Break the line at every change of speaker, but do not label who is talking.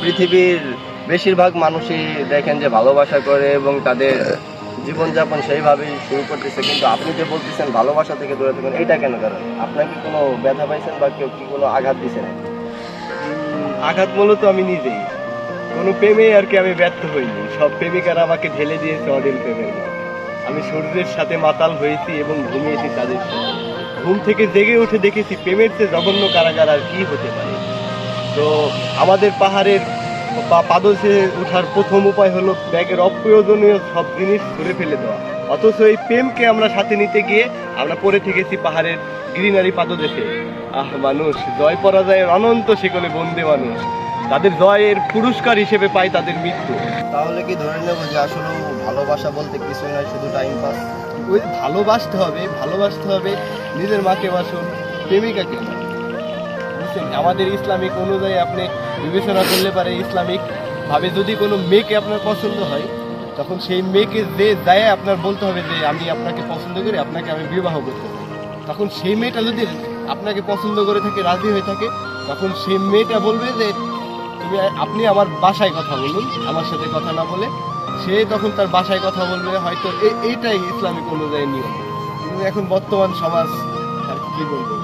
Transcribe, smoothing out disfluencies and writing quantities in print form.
পৃথিবীর বেশিরভাগ মানুষই দেখেন যে ভালোবাসা করে এবং তাদের জীবনযাপন সেইভাবেই শুরু করতেছে, কিন্তু আপনি যে বলতেছেন ভালোবাসা থেকে দূরে থাকুন, এইটা কেন? কারণ আপনার কি কোনো ব্যথা পাইছেন বা কেউ কি কোনো আঘাত দিছে নাকি?
আঘাত মূলত আমি নিজেই, কোনো প্রেমে আর কি আমি ব্যর্থ হইনি। সব প্রেমিকারা আমাকে ঢেলে দিয়েছে অঢেল প্রেমের মধ্যে। আমি সূর্যের সাথে মাতাল হয়েছি এবং ঘুমিয়েছি তাদের সাথে। ঘুম থেকে জেগে উঠে দেখেছি প্রেমের চেয়ে জঘন্য কারাগার আর কি হতে পারে। তো আমাদের পাহাড়ের পাদদেশে ওঠার প্রথম উপায় হলো ব্যাগের অপ্রয়োজনীয় সব জিনিস ছুঁড়ে ফেলে দেওয়া। অথচ এই প্রেমকে আমরা সাথে নিতে গিয়ে আমরা পড়ে থেকেছি পাহাড়ের গ্রিনারি পাদদেশে। মানুষ জয় পরাজয়ের অনন্ত শিকলে বন্দী মানুষ, তাদের জয়ের পুরস্কার হিসেবে পায় তাদের মৃত্যু।
তাহলে কি ধরে নেব যে আসলে ভালোবাসা বলতে কিছুই নয়, শুধু টাইম পাস?
ওই ভালোবাসতে হবে নিজের মাকে বাসুন, প্রেমিকাকে না। বুঝছেন, আমাদের ইসলামিক অনুযায়ী আপনি বিবেচনা করলে পারে ইসলামিক ভাবে যদি কোনো মেয়েকে আপনার পছন্দ হয়, তখন সেই মেয়েকে যে যায় আপনার বলতে হবে যে আমি আপনাকে পছন্দ করি, আপনাকে আমি বিবাহ করতে চাই। তখন সেই মেয়েটা যদি আপনাকে পছন্দ করে থাকে, রাজি হয়ে থাকে, তখন সেই মেয়েটা বলবে যে আপনি আমার বাসায় কথা বলুন, আমার সাথে কথা না বলে। সে তখন তার বাসায় কথা বলবে, হয়তো এইটাই ইসলামিক অনুযায়ী নিয়ম। কিন্তু এখন বর্তমান সমাজ আর কি বলবো।